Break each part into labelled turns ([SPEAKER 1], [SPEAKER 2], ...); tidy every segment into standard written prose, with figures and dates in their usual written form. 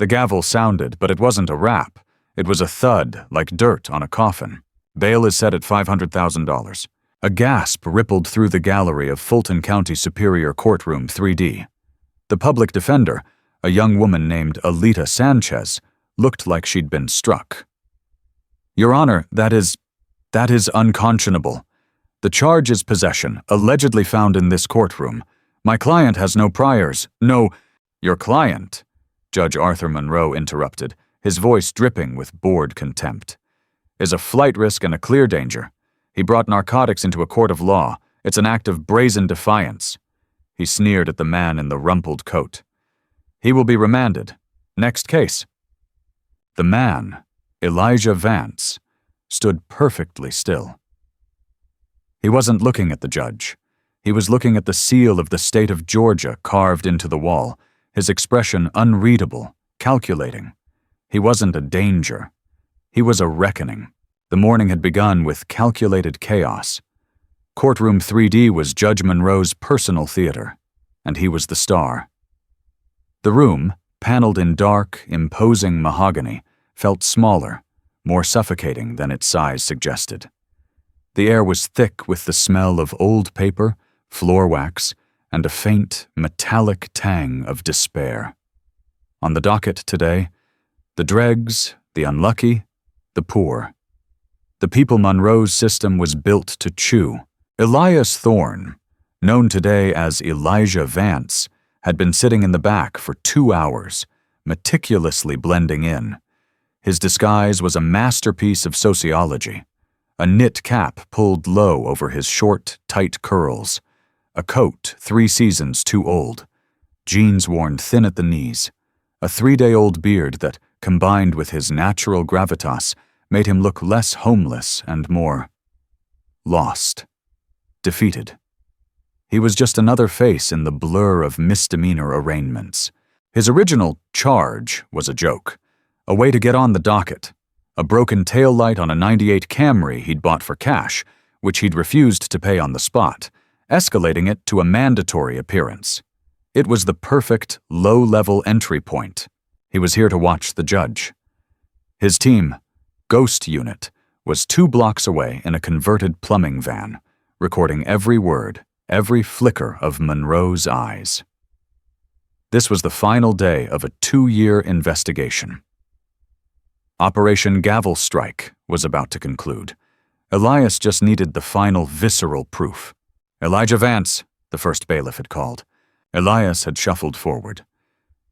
[SPEAKER 1] The gavel sounded, but it wasn't a rap. It was a thud, like dirt on a coffin. Bail is set at $500,000. A gasp rippled through the gallery of Fulton County Superior Courtroom 3D. The public defender, a young woman named Alita Sanchez, looked like she'd been struck. "Your Honor, that is unconscionable. The charge is possession, allegedly found in this courtroom. My client has no priors. No, your client," Judge Arthur Monroe interrupted, his voice dripping with bored contempt, "is a flight risk and a clear danger. He brought narcotics into a court of law. It's an act of brazen defiance." He sneered at the man in the rumpled coat. "He will be remanded. Next case." The man, Elijah Vance, stood perfectly still. He wasn't looking at the judge. He was looking at the seal of the state of Georgia carved into the wall, his expression unreadable, calculating. He wasn't a danger. He was a reckoning. The morning had begun with calculated chaos. Courtroom 3D was Judge Monroe's personal theater, and he was the star. The room, paneled in dark, imposing mahogany, felt smaller, more suffocating than its size suggested. The air was thick with the smell of old paper, floor wax, and a faint, metallic tang of despair. On the docket today, the dregs, the unlucky, the poor. The people Monroe's system was built to chew. Elias Thorne, known today as Elijah Vance, had been sitting in the back for 2 hours, meticulously blending in. His disguise was a masterpiece of sociology. A knit cap pulled low over his short, tight curls, a coat 3 seasons too old, jeans worn thin at the knees, a 3-day-old beard that, combined with his natural gravitas, made him look less homeless and more lost, defeated. He was just another face in the blur of misdemeanor arraignments. His original charge was a joke, a way to get on the docket, a broken taillight on a '98 Camry he'd bought for cash, which he'd refused to pay on the spot, escalating it to a mandatory appearance. It was the perfect, low-level entry point. He was here to watch the judge. His team, Ghost Unit, was 2 blocks away in a converted plumbing van, recording every word, every flicker of Monroe's eyes. This was the final day of a 2-year investigation. Operation Gavel Strike was about to conclude. Elias just needed the final visceral proof. "Elijah Vance," the first bailiff had called. Elias had shuffled forward.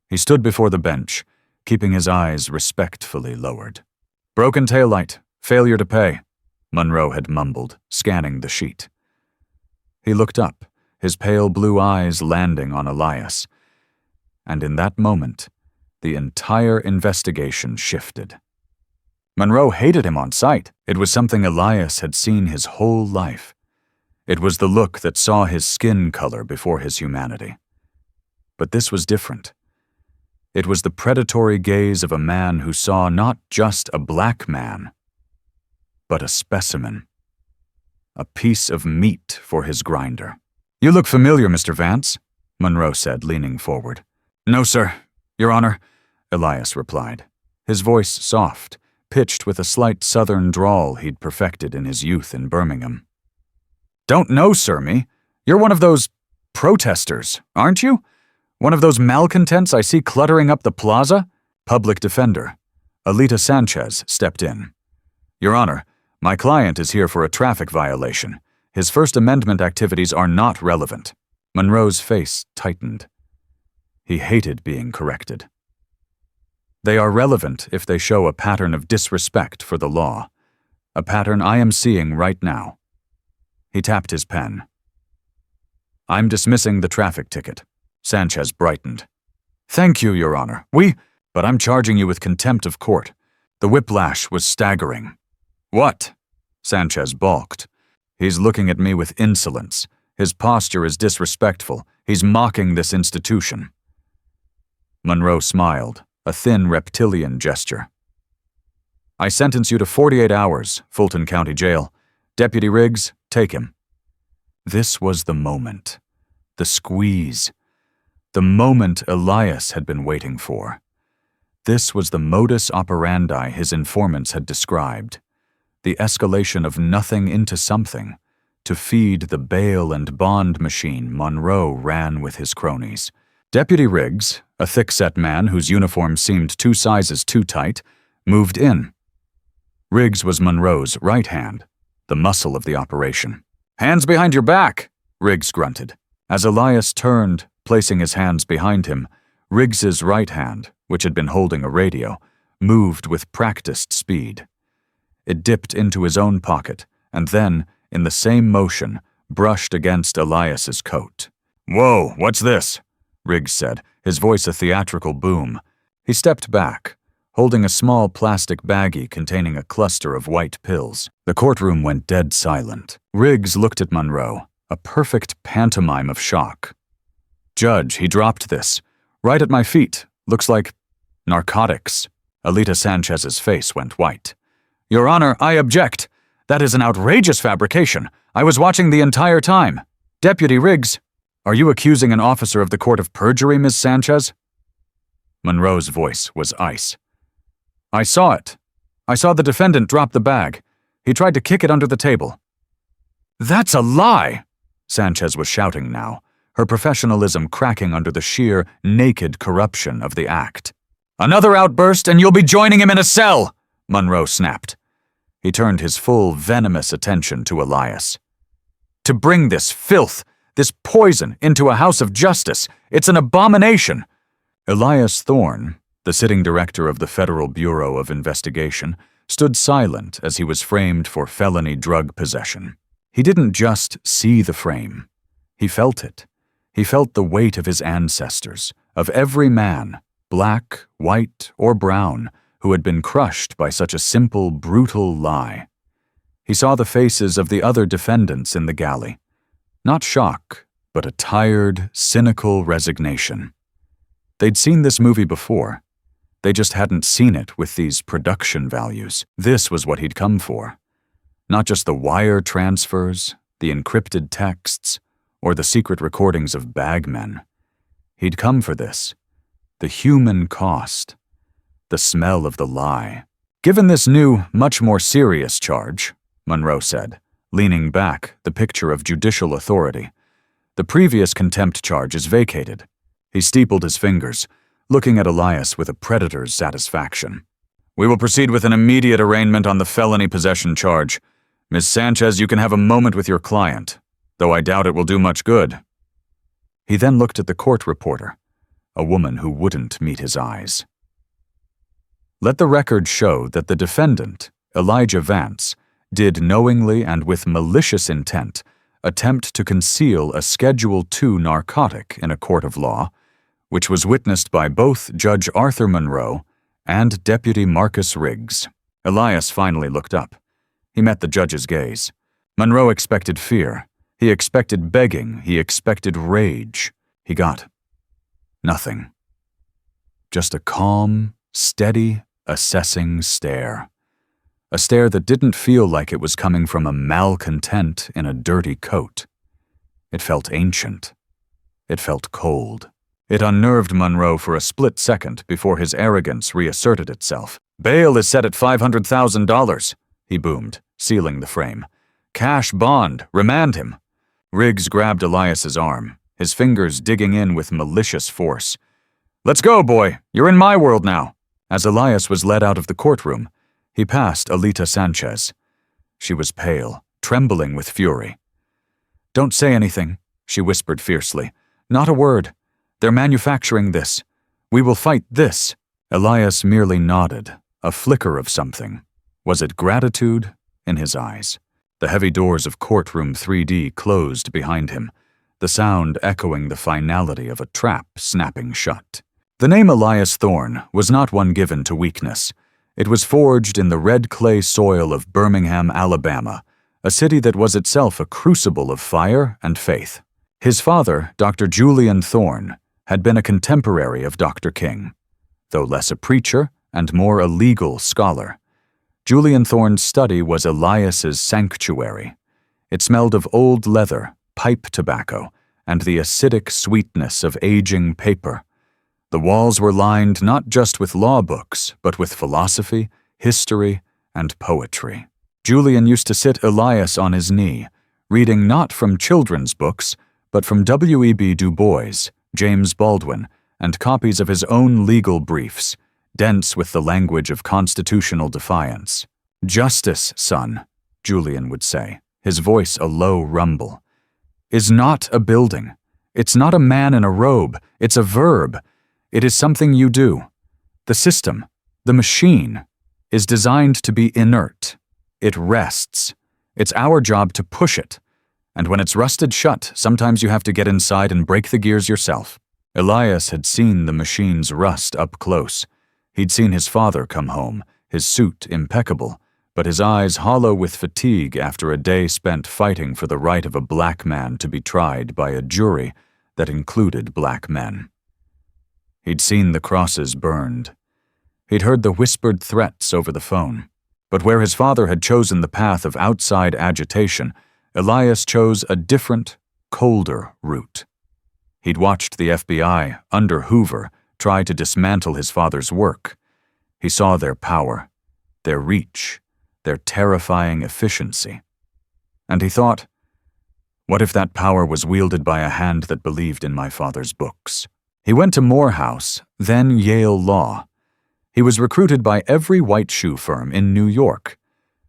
[SPEAKER 1] He stood before the bench, keeping his eyes respectfully lowered. "Broken taillight, failure to pay," Monroe had mumbled, scanning the sheet. He looked up, his pale blue eyes landing on Elias. And in that moment, the entire investigation shifted. Monroe hated him on sight. It was something Elias had seen his whole life. It was the look that saw his skin color before his humanity. But this was different. It was the predatory gaze of a man who saw not just a black man, but a specimen. A piece of meat for his grinder. "You look familiar, Mr. Vance," Monroe said, leaning forward. "No, sir, Your Honor," Elias replied, his voice soft, pitched with a slight southern drawl he'd perfected in his youth in Birmingham. "Don't know, sir, me. You're one of those protesters, aren't you? One of those malcontents I see cluttering up the plaza?" Public defender, Alita Sanchez, stepped in. "Your Honor, my client is here for a traffic violation. His First Amendment activities are not relevant." Monroe's face tightened. He hated being corrected. "They are relevant if they show a pattern of disrespect for the law, a pattern I am seeing right now." He tapped his pen. "I'm dismissing the traffic ticket." Sanchez brightened. "Thank you, Your Honor. But I'm charging you with contempt of court. The whiplash was staggering." "What?" Sanchez balked. "He's looking at me with insolence. His posture is disrespectful. He's mocking this institution." Monroe smiled, a thin reptilian gesture. "I sentence you to 48 hours, Fulton County Jail. Deputy Riggs, take him." This was the moment. The squeeze. The moment Elias had been waiting for. This was the modus operandi his informants had described. The escalation of nothing into something to feed the bail and bond machine Monroe ran with his cronies. Deputy Riggs, a thick-set man whose uniform seemed 2 sizes too tight, moved in. Riggs was Monroe's right hand, the muscle of the operation. "Hands behind your back," Riggs grunted. As Elias turned, placing his hands behind him, Riggs's right hand, which had been holding a radio, moved with practiced speed. It dipped into his own pocket, and then, in the same motion, brushed against Elias's coat. "Whoa, what's this?" Riggs said, his voice a theatrical boom. He stepped back, holding a small plastic baggie containing a cluster of white pills. The courtroom went dead silent. Riggs looked at Monroe, a perfect pantomime of shock. "Judge, he dropped this. Right at my feet. Looks like narcotics." Alita Sanchez's face went white. "Your Honor, I object. That is an outrageous fabrication. I was watching the entire time. Deputy Riggs, are you accusing an officer of the court of perjury, Ms. Sanchez?" Monroe's voice was ice. "I saw it. I saw the defendant drop the bag. He tried to kick it under the table." "That's a lie!" Sanchez was shouting now, her professionalism cracking under the sheer, naked corruption of the act. "Another outburst and you'll be joining him in a cell!" Monroe snapped. He turned his full, venomous attention to Elias. "To bring this filth, this poison, into a house of justice, it's an abomination!" Elias Thorne, the sitting director of the Federal Bureau of Investigation, stood silent as he was framed for felony drug possession. He didn't just see the frame. He felt it. He felt the weight of his ancestors, of every man, black, white, or brown, who had been crushed by such a simple, brutal lie. He saw the faces of the other defendants in the galley. Not shock, but a tired, cynical resignation. They'd seen this movie before. They just hadn't seen it with these production values. This was what he'd come for. Not just the wire transfers, the encrypted texts, or the secret recordings of bagmen. He'd come for this. The human cost. The smell of the lie. "Given this new, much more serious charge," Monroe said, leaning back, the picture of judicial authority, "the previous contempt charge is vacated." He steepled his fingers, looking at Elias with a predator's satisfaction. "We will proceed with an immediate arraignment on the felony possession charge. Ms. Sanchez, you can have a moment with your client, though I doubt it will do much good." He then looked at the court reporter, a woman who wouldn't meet his eyes. Let the record show that the defendant, Elijah Vance, did knowingly and with malicious intent attempt to conceal a Schedule II narcotic in a court of law, which was witnessed by both Judge Arthur Monroe and Deputy Marcus Riggs. Elias finally looked up. He met the judge's gaze. Monroe expected fear. He expected begging. He expected rage. He got nothing. Just a calm, steady, assessing stare. A stare that didn't feel like it was coming from a malcontent in a dirty coat. It felt ancient. It felt cold. It unnerved Monroe for a split second before his arrogance reasserted itself. "Bail is set at $500,000, he boomed, sealing the frame. "Cash bond, remand him." Riggs grabbed Elias's arm, his fingers digging in with malicious force. "Let's go, boy. You're in my world now." As Elias was led out of the courtroom, he passed Alita Sanchez. She was pale, trembling with fury. "Don't say anything," she whispered fiercely. "Not a word. They're manufacturing this. We will fight this." Elias merely nodded, a flicker of something. Was it gratitude in his eyes? The heavy doors of courtroom 3D closed behind him, the sound echoing the finality of a trap snapping shut. The name Elias Thorne was not one given to weakness. It was forged in the red clay soil of Birmingham, Alabama, a city that was itself a crucible of fire and faith. His father, Dr. Julian Thorne, had been a contemporary of Dr. King, though less a preacher and more a legal scholar. Julian Thorne's study was Elias's sanctuary. It smelled of old leather, pipe tobacco, and the acidic sweetness of aging paper. The walls were lined not just with law books, but with philosophy, history, and poetry. Julian used to sit Elias on his knee, reading not from children's books, but from W.E.B. Du Bois, James Baldwin, and copies of his own legal briefs, dense with the language of constitutional defiance. "Justice, son," Julian would say, his voice a low rumble, "is not a building. It's not a man in a robe. It's a verb. It is something you do. The system, the machine, is designed to be inert. It rests. It's our job to push it. And when it's rusted shut, sometimes you have to get inside and break the gears yourself." Elias had seen the machine's rust up close. He'd seen his father come home, his suit impeccable, but his eyes hollow with fatigue after a day spent fighting for the right of a black man to be tried by a jury that included black men. He'd seen the crosses burned. He'd heard the whispered threats over the phone. But where his father had chosen the path of outside agitation, Elias chose a different, colder route. He'd watched the FBI, under Hoover, try to dismantle his father's work. He saw their power, their reach, their terrifying efficiency. And he thought, what if that power was wielded by a hand that believed in my father's books? He went to Morehouse, then Yale Law. He was recruited by every white shoe firm in New York.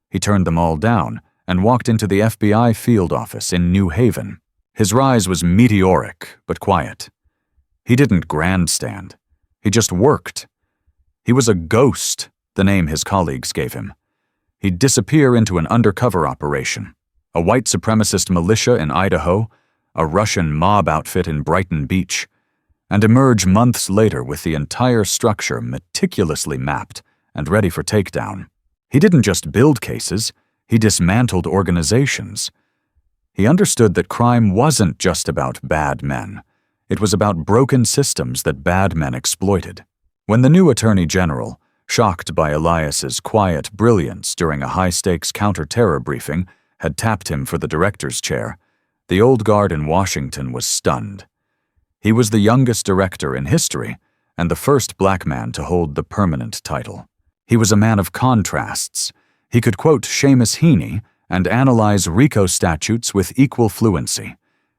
[SPEAKER 1] He turned them all down and walked into the FBI field office in New Haven. His rise was meteoric, but quiet. He didn't grandstand. He just worked. He was a ghost, the name his colleagues gave him. He'd disappear into an undercover operation, a white supremacist militia in Idaho, a Russian mob outfit in Brighton Beach, and emerge months later with the entire structure meticulously mapped and ready for takedown. He didn't just build cases, he dismantled organizations. He understood that crime wasn't just about bad men. It was about broken systems that bad men exploited. When the new Attorney General, shocked by Elias's quiet brilliance during a high-stakes counter-terror briefing, had tapped him for the director's chair, the old guard in Washington was stunned. He was the youngest director in history and the first black man to hold the permanent title. He was a man of contrasts. He could quote Seamus Heaney and analyze RICO statutes with equal fluency.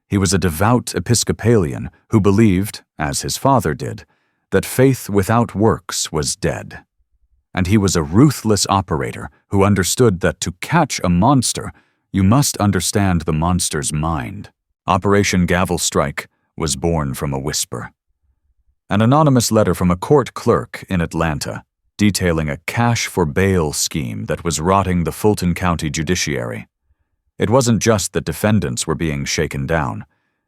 [SPEAKER 1] He was a devout Episcopalian who believed, as his father did, that faith without works was dead. And he was a ruthless operator who understood that to catch a monster, you must understand the monster's mind. Operation Gavel Strike was born from a whisper. An anonymous letter from a court clerk in Atlanta detailing a cash for bail scheme that was rotting the Fulton County judiciary. It wasn't just that defendants were being shaken down.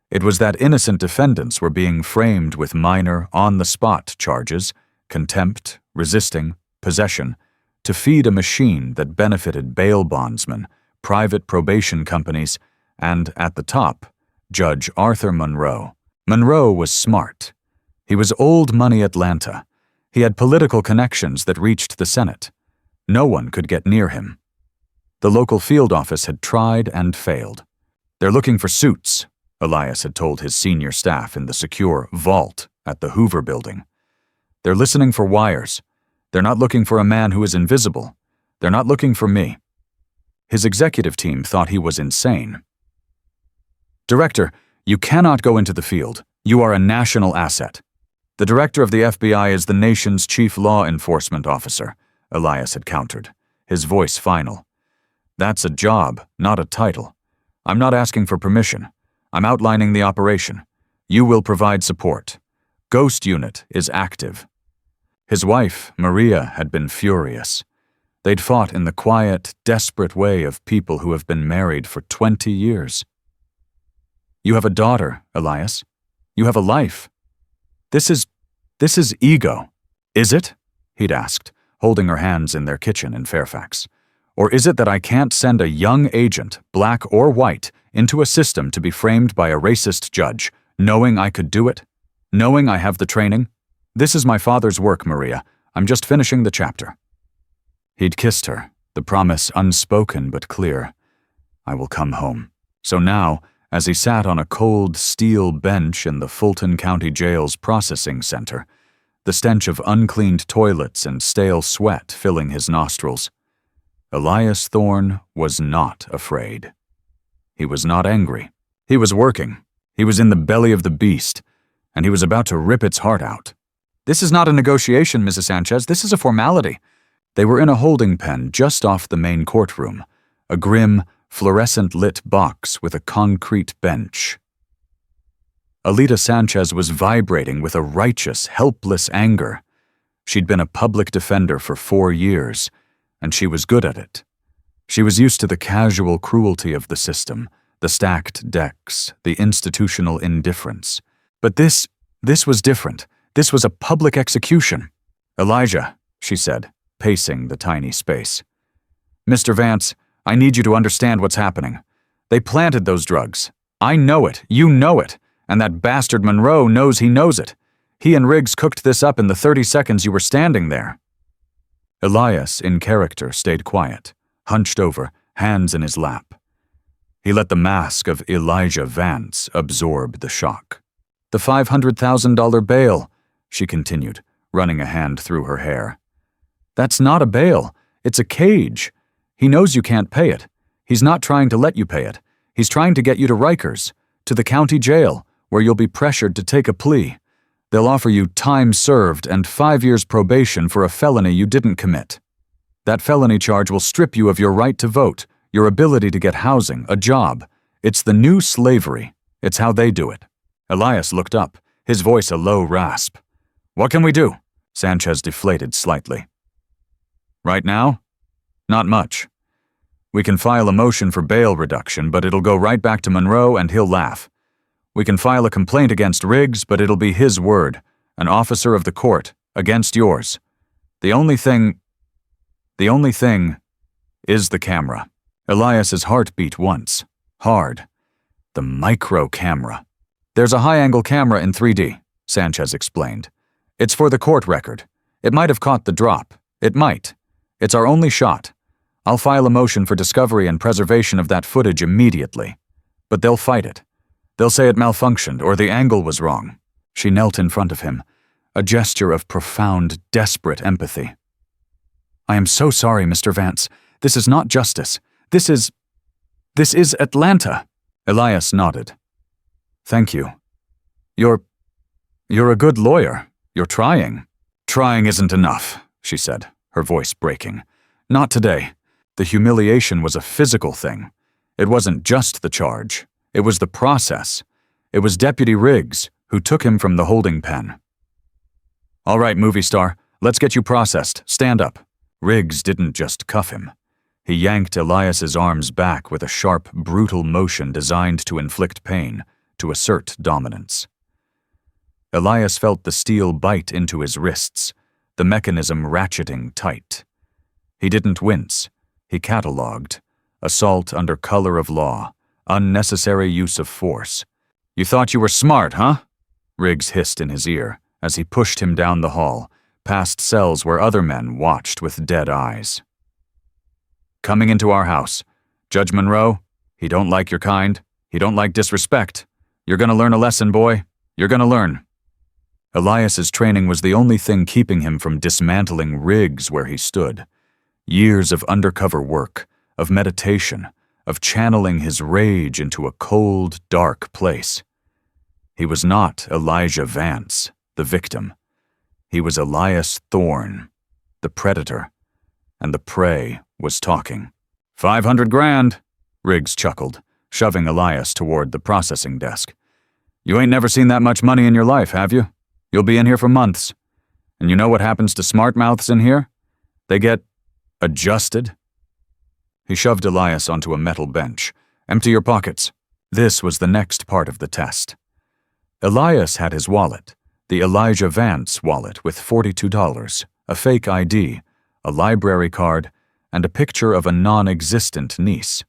[SPEAKER 1] It was that innocent defendants were being framed with minor, on-the-spot charges, contempt, resisting, possession, to feed a machine that benefited bail bondsmen, private probation companies, and, at the top, Judge Arthur Monroe. Monroe was smart. He was old money Atlanta. He had political connections that reached the Senate. No one could get near him. The local field office had tried and failed. "They're looking for suits," Elias had told his senior staff in the secure vault at the Hoover building. "They're listening for wires. They're not looking for a man who is invisible. They're not looking for me." His executive team thought he was insane. "Director, you cannot go into the field. You are a national asset." "The director of the FBI is the nation's chief law enforcement officer," Elias had countered, his voice final. "That's a job, not a title. I'm not asking for permission. I'm outlining the operation. You will provide support. Ghost Unit is active." His wife, Maria, had been furious. They'd fought in the quiet, desperate way of people who have been married for 20 years. "You have a daughter, Elias. You have a life. This is ego." "Is it?" he'd asked, holding her hands in their kitchen in Fairfax. "Or is it that I can't send a young agent, black or white, into a system to be framed by a racist judge, knowing I could do it? Knowing I have the training? This is my father's work, Maria. I'm just finishing the chapter." He'd kissed her, the promise unspoken but clear. "I will come home." So now, as he sat on a cold steel bench in the Fulton County Jail's processing center, the stench of uncleaned toilets and stale sweat filling his nostrils. Elias Thorne was not afraid. He was not angry. He was working. He was in the belly of the beast, and he was about to rip its heart out. "This is not a negotiation, Mrs. Sanchez. This is a formality." They were in a holding pen just off the main courtroom, a grim, fluorescent-lit box with a concrete bench. Alita Sanchez was vibrating with a righteous, helpless anger. She'd been a public defender for 4 years, and she was good at it. She was used to the casual cruelty of the system, the stacked decks, the institutional indifference. But this was different. This was a public execution. "Elijah," she said, pacing the tiny space. "Mr. Vance, I need you to understand what's happening. They planted those drugs. I know it. You know it. And that bastard Monroe knows he knows it. He and Riggs cooked this up in the 30 seconds you were standing there." Elias, in character, stayed quiet, hunched over, hands in his lap. He let the mask of Elijah Vance absorb the shock. "The $500,000 bail," she continued, running a hand through her hair. "That's not a bail. It's a cage. He knows you can't pay it. He's not trying to let you pay it. He's trying to get you to Rikers, to the county jail, where you'll be pressured to take a plea. They'll offer you time served and 5 years probation for a felony you didn't commit. That felony charge will strip you of your right to vote, your ability to get housing, a job. It's the new slavery. It's how they do it." Elias looked up, his voice a low rasp. "What can we do?" Sanchez deflated slightly. "Right now? Not much. We can file a motion for bail reduction, but it'll go right back to Monroe and he'll laugh. We can file a complaint against Riggs, but it'll be his word, an officer of the court, against yours. The only thing is the camera." Elias's heart beat once, hard. The micro camera. "There's a high-angle camera in 3D, Sanchez explained. "It's for the court record. It might have caught the drop. It might. It's our only shot. I'll file a motion for discovery and preservation of that footage immediately. But they'll fight it. They'll say it malfunctioned or the angle was wrong." She knelt in front of him, a gesture of profound, desperate empathy. "I am so sorry, Mr. Vance. This is not justice. This is Atlanta." Elias nodded. "Thank you. You're a good lawyer. You're trying." "Trying isn't enough," she said, her voice breaking. "Not today. The humiliation was a physical thing. It wasn't just the charge. It was the process. It was Deputy Riggs who took him from the holding pen." "All right, movie star, let's get you processed. Stand up." Riggs didn't just cuff him. He yanked Elias's arms back with a sharp, brutal motion designed to inflict pain, to assert dominance. Elias felt the steel bite into his wrists, the mechanism ratcheting tight. He didn't wince. He catalogued. Assault under color of law. Unnecessary use of force. "You thought you were smart, huh?" Riggs hissed in his ear as he pushed him down the hall, past cells where other men watched with dead eyes. "Coming into our house. Judge Monroe, he don't like your kind. He don't like disrespect. You're gonna learn a lesson, boy. You're gonna learn." Elias's training was the only thing keeping him from dismantling Riggs where he stood. Years of undercover work, of meditation, of channeling his rage into a cold, dark place. He was not Elijah Vance, the victim. He was Elias Thorne, the predator, and the prey was talking. 500 grand, Riggs chuckled, shoving Elias toward the processing desk. "You ain't never seen that much money in your life, have you? You'll be in here for months. And you know what happens to smart mouths in here? They get adjusted." He shoved Elias onto a metal bench. "Empty your pockets." This was the next part of the test. Elias had his wallet, the Elijah Vance wallet with $42, a fake ID, a library card, and a picture of a non-existent niece.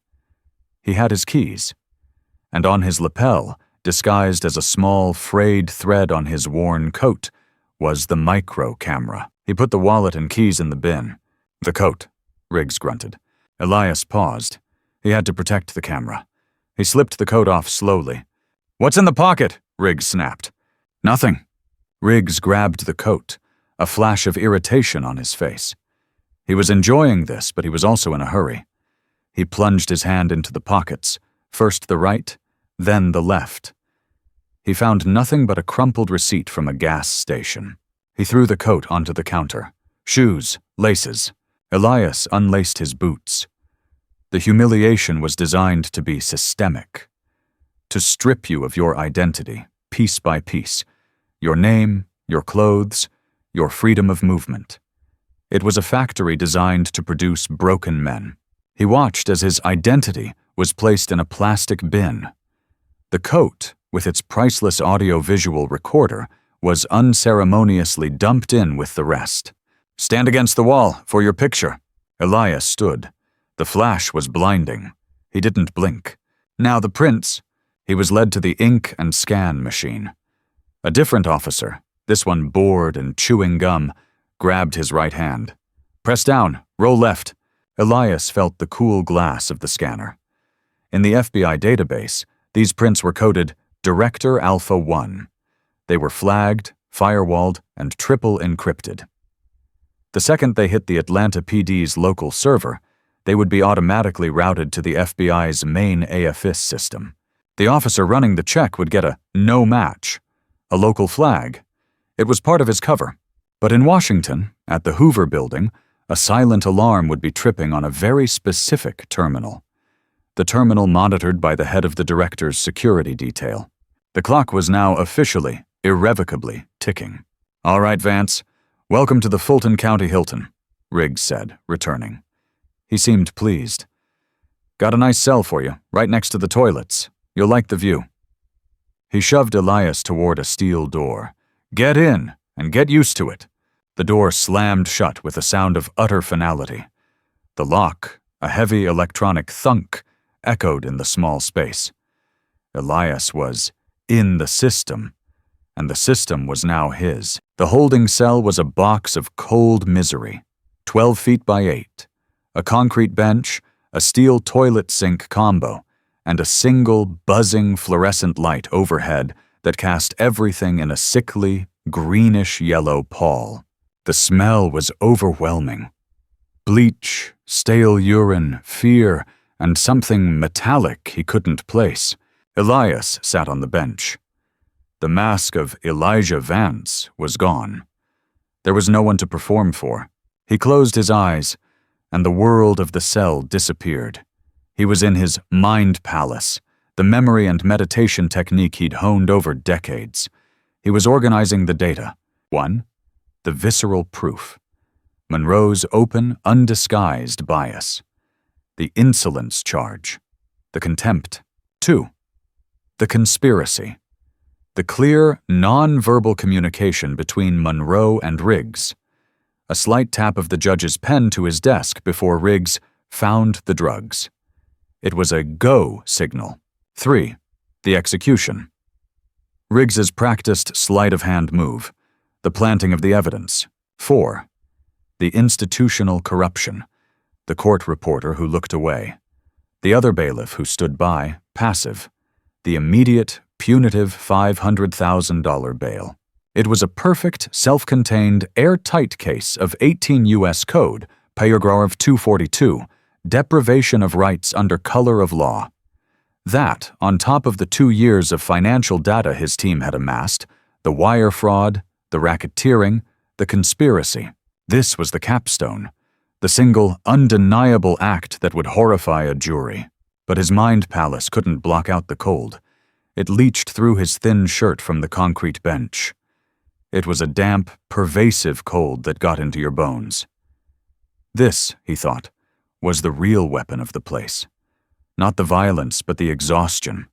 [SPEAKER 1] He had his keys. And on his lapel, disguised as a small, frayed thread on his worn coat, was the micro camera. He put the wallet and keys in the bin. "The coat," Riggs grunted. Elias paused. He had to protect the camera. He slipped the coat off slowly. "What's in the pocket?" Riggs snapped. "Nothing." Riggs grabbed the coat, a flash of irritation on his face. He was enjoying this, but he was also in a hurry. He plunged his hand into the pockets, first the right, then the left. He found nothing but a crumpled receipt from a gas station. He threw the coat onto the counter. Shoes, laces. Elias unlaced his boots. The humiliation was designed to be systemic, to strip you of your identity, piece by piece, your name, your clothes, your freedom of movement. It was a factory designed to produce broken men. He watched as his identity was placed in a plastic bin. The coat, with its priceless audio-visual recorder, was unceremoniously dumped in with the rest. "Stand against the wall for your picture." Elias stood. The flash was blinding. He didn't blink. "Now the prints." He was led to the ink and scan machine. A different officer, this one bored and chewing gum, grabbed his right hand. "Press down, roll left." Elias felt the cool glass of the scanner. In the FBI database, these prints were coded Director Alpha 1. They were flagged, firewalled, and triple encrypted. The second they hit the Atlanta PD's local server, they would be automatically routed to the FBI's main AFIS system. The officer running the check would get a no match, a local flag. It was part of his cover. But in Washington, at the Hoover Building, a silent alarm would be tripping on a very specific terminal. The terminal monitored by the head of the director's security detail. The clock was now officially, irrevocably ticking. "All right, Vance. Welcome to the Fulton County Hilton," Riggs said, returning. He seemed pleased. "Got a nice cell for you, right next to the toilets. You'll like the view." He shoved Elias toward a steel door. "Get in, and get used to it." The door slammed shut with a sound of utter finality. The lock, a heavy electronic thunk, echoed in the small space. Elias was in the system, and the system was now his. The holding cell was a box of cold misery, 12 feet by 8, a concrete bench, a steel toilet sink combo, and a single, buzzing fluorescent light overhead that cast everything in a sickly, greenish-yellow pall. The smell was overwhelming. Bleach, stale urine, fear, and something metallic he couldn't place. Elias sat on the bench. The mask of Elijah Vance was gone. There was no one to perform for. He closed his eyes, and the world of the cell disappeared. He was in his mind palace, the memory and meditation technique he'd honed over decades. He was organizing the data. 1. The visceral proof. Monroe's open, undisguised bias. The insolence charge. The contempt. 2. The conspiracy. The clear, non-verbal communication between Monroe and Riggs. A slight tap of the judge's pen to his desk before Riggs found the drugs. It was a go signal. 3. The execution. Riggs's practiced sleight-of-hand move. The planting of the evidence. 4. The institutional corruption. The court reporter who looked away. The other bailiff who stood by, passive. The immediate, punitive $500,000 bail. It was a perfect, self-contained, airtight case of 18 U.S. Code, paragraph 242, deprivation of rights under color of law. That, on top of the 2 years of financial data his team had amassed, the wire fraud, the racketeering, the conspiracy. This was the capstone, the single, undeniable act that would horrify a jury. But his mind palace couldn't block out the cold. It leached through his thin shirt from the concrete bench. It was a damp, pervasive cold that got into your bones. This, he thought, was the real weapon of the place. Not the violence, but the exhaustion.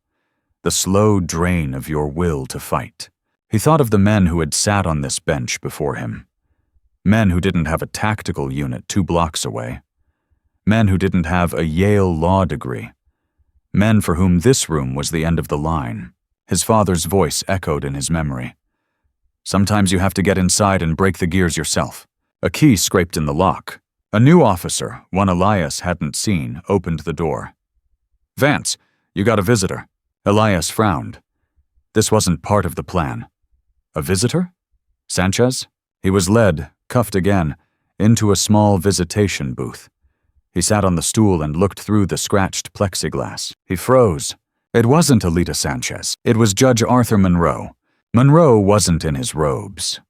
[SPEAKER 1] The slow drain of your will to fight. He thought of the men who had sat on this bench before him. Men who didn't have a tactical unit 2 blocks away. Men who didn't have a Yale law degree. Men for whom this room was the end of the line. His father's voice echoed in his memory. Sometimes you have to get inside and break the gears yourself. A key scraped in the lock. A new officer, one Elias hadn't seen, opened the door. "Vance, you got a visitor." Elias frowned. This wasn't part of the plan. A visitor? Sanchez? He was led, cuffed again, into a small visitation booth. He sat on the stool and looked through the scratched plexiglass. He froze. It wasn't Alita Sanchez. It was Judge Arthur Monroe. Monroe wasn't in his robes.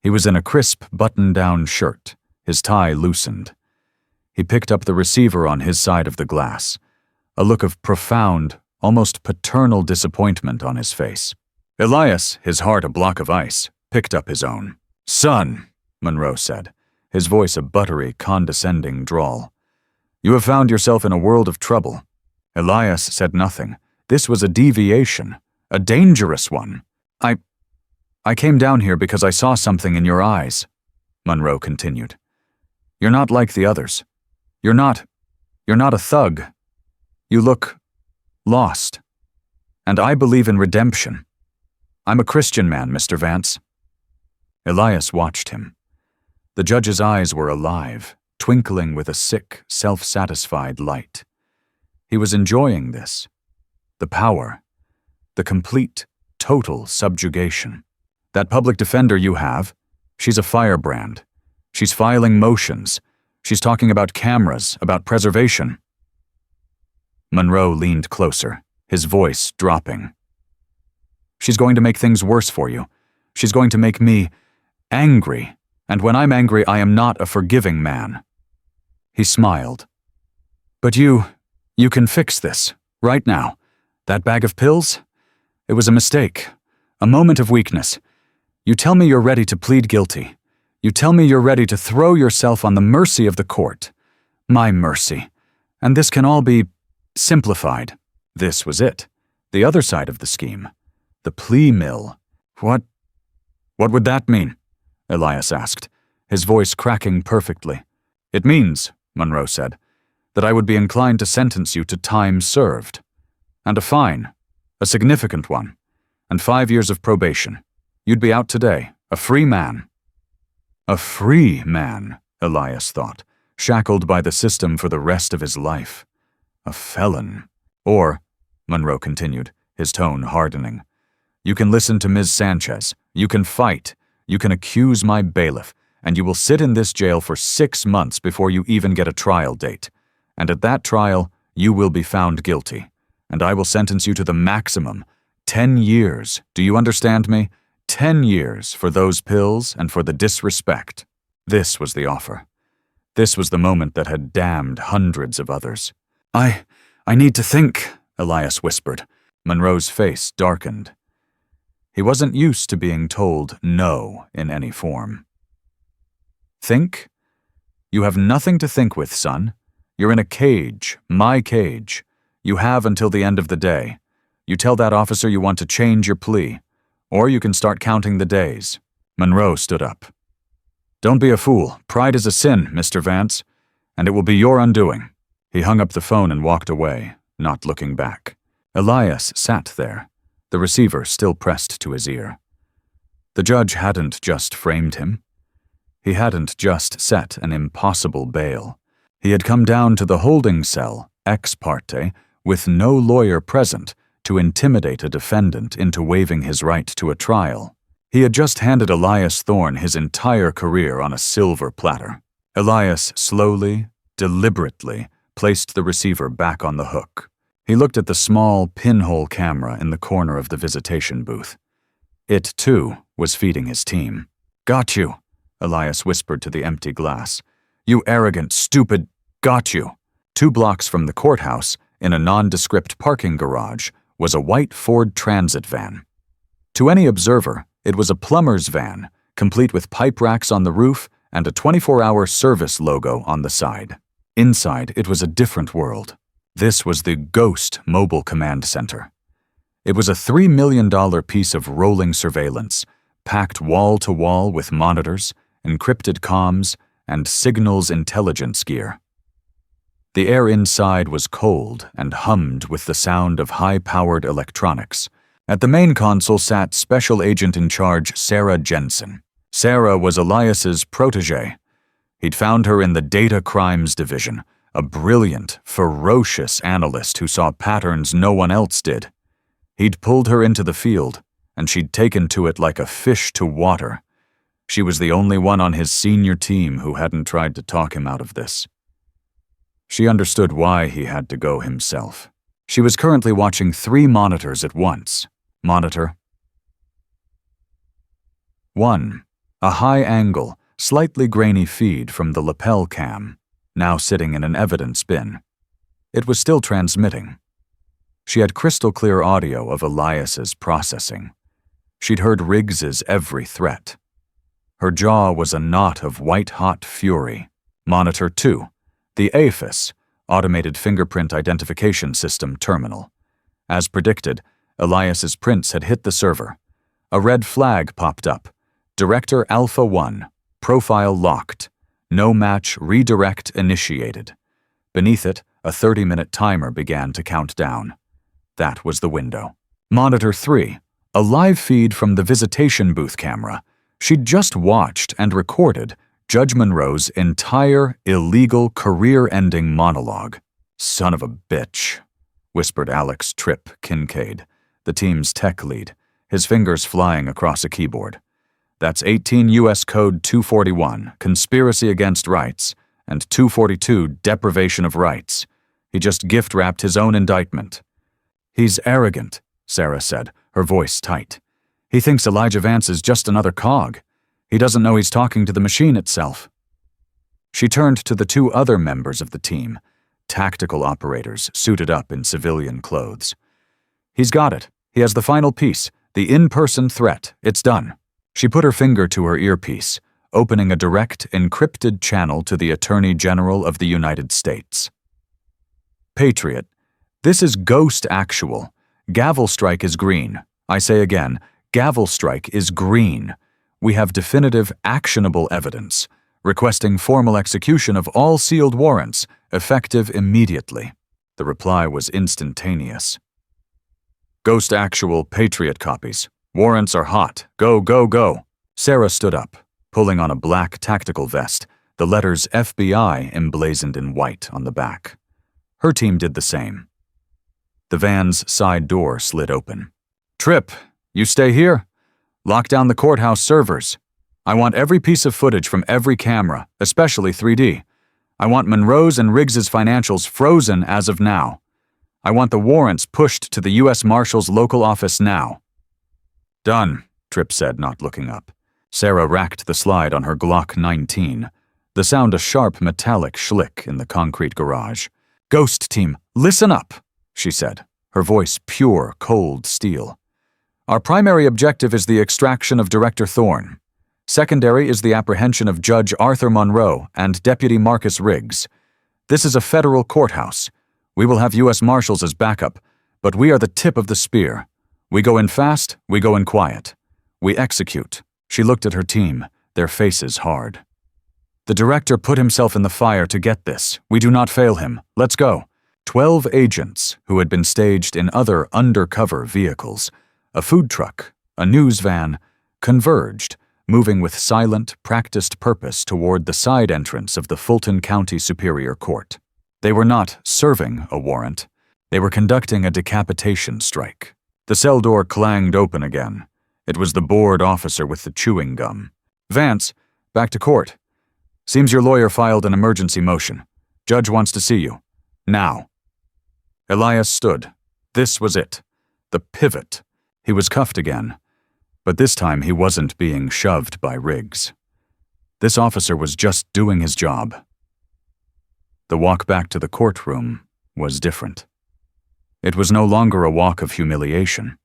[SPEAKER 1] He was in a crisp button-down shirt, his tie loosened. He picked up the receiver on his side of the glass, a look of profound, almost paternal disappointment on his face. Elias, his heart a block of ice, picked up his own. "Son," Monroe said, his voice a buttery, condescending drawl. "You have found yourself in a world of trouble." Elias said nothing. This was a deviation, a dangerous one. I came down here because I saw something in your eyes," Monroe continued. "You're not like the others. You're not a thug. You look lost. And I believe in redemption. I'm a Christian man, Mr. Vance." Elias watched him. The judge's eyes were alive, twinkling with a sick, self-satisfied light. He was enjoying this. The power. The complete, total subjugation. "That public defender you have, she's a firebrand. She's filing motions. She's talking about cameras, about preservation." Monroe leaned closer, his voice dropping. "She's going to make things worse for you. She's going to make me angry, and when I'm angry, I am not a forgiving man." He smiled. "But you can fix this, right now. That bag of pills? It was a mistake, a moment of weakness. You tell me you're ready to plead guilty. You tell me you're ready to throw yourself on the mercy of the court. My mercy. And this can all be simplified." This was it. The other side of the scheme. The plea mill. What would that mean?" Elias asked, his voice cracking perfectly. "It means," Monroe said, "that I would be inclined to sentence you to time served. And a fine, a significant one, and 5 years of probation. You'd be out today, a free man." A free man, Elias thought, shackled by the system for the rest of his life. A felon. "Or," Monroe continued, his tone hardening, "you can listen to Ms. Sanchez. You can fight. You can accuse my bailiff, and you will sit in this jail for 6 months before you even get a trial date. And at that trial, you will be found guilty. And I will sentence you to the maximum. 10 years. Do you understand me? 10 years for those pills and for the disrespect." This was the offer. This was the moment that had damned hundreds of others. I need to think," Elias whispered. Monroe's face darkened. He wasn't used to being told no in any form. "Think? You have nothing to think with, son. You're in a cage, my cage. You have until the end of the day. You tell that officer you want to change your plea. Or you can start counting the days." Monroe stood up. "Don't be a fool. Pride is a sin, Mr. Vance, and it will be your undoing." He hung up the phone and walked away, not looking back. Elias sat there, the receiver still pressed to his ear. The judge hadn't just framed him. He hadn't just set an impossible bail. He had come down to the holding cell, ex parte, with no lawyer present, to intimidate a defendant into waiving his right to a trial. He had just handed Elias Thorne his entire career on a silver platter. Elias slowly, deliberately, placed the receiver back on the hook. He looked at the small pinhole camera in the corner of the visitation booth. It, too, was feeding his team. "Got you," Elias whispered to the empty glass. "You arrogant, stupid, got you." 2 blocks from the courthouse, in a nondescript parking garage, was a white Ford Transit van. To any observer, it was a plumber's van, complete with pipe racks on the roof and a 24-hour service logo on the side. Inside, it was a different world. This was the Ghost Mobile Command Center. It was a $3 million piece of rolling surveillance, packed wall-to-wall with monitors, encrypted comms, and signals intelligence gear. The air inside was cold and hummed with the sound of high-powered electronics. At the main console sat Special Agent in Charge Sarah Jensen. Sarah was Elias's protégé. He'd found her in the Data Crimes Division, a brilliant, ferocious analyst who saw patterns no one else did. He'd pulled her into the field, and she'd taken to it like a fish to water. She was the only one on his senior team who hadn't tried to talk him out of this. She understood why he had to go himself. She was currently watching 3 monitors at once. Monitor 1. A high-angle, slightly grainy feed from the lapel cam, now sitting in an evidence bin. It was still transmitting. She had crystal-clear audio of Elias's processing. She'd heard Riggs's every threat. Her jaw was a knot of white-hot fury. Monitor 2. The AFIS, Automated Fingerprint Identification System Terminal. As predicted, Elias's prints had hit the server. A red flag popped up. Director Alpha 1. Profile locked. No match redirect initiated. Beneath it, a 30-minute timer began to count down. That was the window. Monitor 3. A live feed from the visitation booth camera. She'd just watched and recorded Judge Monroe's entire illegal career-ending monologue. "Son of a bitch," whispered Alex Tripp Kincaid, the team's tech lead, his fingers flying across a keyboard. "That's 18 U.S. Code 241, conspiracy against rights, and 242, deprivation of rights. He just gift-wrapped his own indictment." "He's arrogant," Sarah said, her voice tight. "He thinks Elijah Vance is just another cog. He doesn't know he's talking to the machine itself." She turned to the 2 other members of the team, tactical operators suited up in civilian clothes. "He's got it. He has the final piece, the in-person threat. It's done." She put her finger to her earpiece, opening a direct, encrypted channel to the Attorney General of the United States. "Patriot, this is Ghost Actual. Gavel strike is green. I say again, gavel strike is green. We have definitive, actionable evidence, requesting formal execution of all sealed warrants, effective immediately." The reply was instantaneous. "Ghost Actual, Patriot copies. Warrants are hot. Go, go, go." Sarah stood up, pulling on a black tactical vest, the letters FBI emblazoned in white on the back. Her team did the same. The van's side door slid open. "Tripp, you stay here. Lock down the courthouse servers. I want every piece of footage from every camera, especially 3D. I want Monroe's and Riggs's financials frozen as of now. I want the warrants pushed to the U.S. Marshal's local office now." "Done," Tripp said, not looking up. Sarah racked the slide on her Glock 19, the sound a sharp metallic schlick in the concrete garage. "Ghost team, listen up," she said, her voice pure, cold steel. "Our primary objective is the extraction of Director Thorne. Secondary is the apprehension of Judge Arthur Monroe and Deputy Marcus Riggs. This is a federal courthouse. We will have U.S. Marshals as backup, but we are the tip of the spear. We go in fast, we go in quiet. We execute." She looked at her team, their faces hard. "The director put himself in the fire to get this. We do not fail him. Let's go." 12 agents, who had been staged in other undercover vehicles, a food truck, a news van, converged, moving with silent, practiced purpose toward the side entrance of the Fulton County Superior Court. They were not serving a warrant. They were conducting a decapitation strike. The cell door clanged open again. It was the bored officer with the chewing gum. "Vance, back to court. Seems your lawyer filed an emergency motion. Judge wants to see you. Now." Elias stood. This was it. The pivot. He was cuffed again. But this time he wasn't being shoved by Riggs. This officer was just doing his job. The walk back to the courtroom was different. It was no longer a walk of humiliation.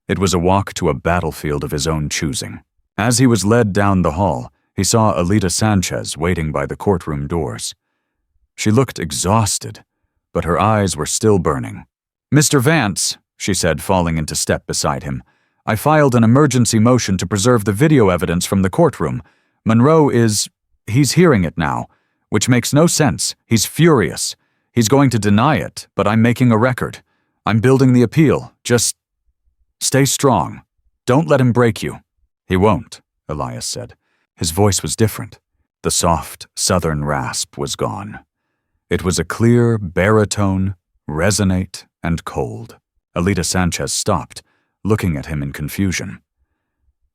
[SPEAKER 1] It was a walk to a battlefield of his own choosing. As he was led down the hall, he saw Alita Sanchez waiting by the courtroom doors. She looked exhausted, but her eyes were still burning. "Mr. Vance," she said, falling into step beside him, "I filed an emergency motion to preserve the video evidence from the courtroom. Monroe he's hearing it now, which makes no sense. He's furious. He's going to deny it, but I'm making a record. I'm building the appeal. Just stay strong. Don't let him break you." "He won't," Elias said. His voice was different. The soft, southern rasp was gone. It was a clear baritone, resonate and cold. Alita Sanchez stopped, looking at him in confusion.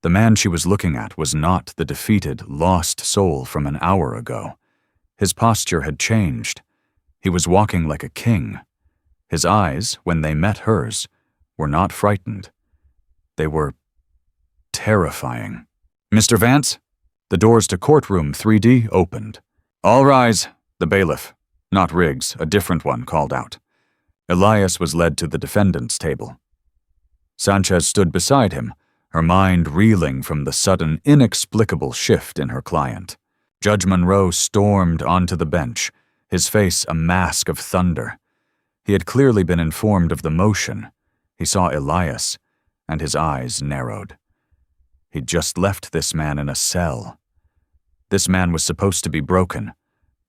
[SPEAKER 1] The man she was looking at was not the defeated, lost soul from an hour ago. His posture had changed. He was walking like a king. His eyes, when they met hers, were not frightened. They were terrifying. "Mr. Vance?" The doors to courtroom 3D opened. "All rise," the bailiff, not Riggs, a different one, called out. Elias was led to the defendant's table. Sanchez stood beside him, her mind reeling from the sudden, inexplicable shift in her client. Judge Monroe stormed onto the bench, his face a mask of thunder. He had clearly been informed of the motion. He saw Elias, and his eyes narrowed. He'd just left this man in a cell. This man was supposed to be broken,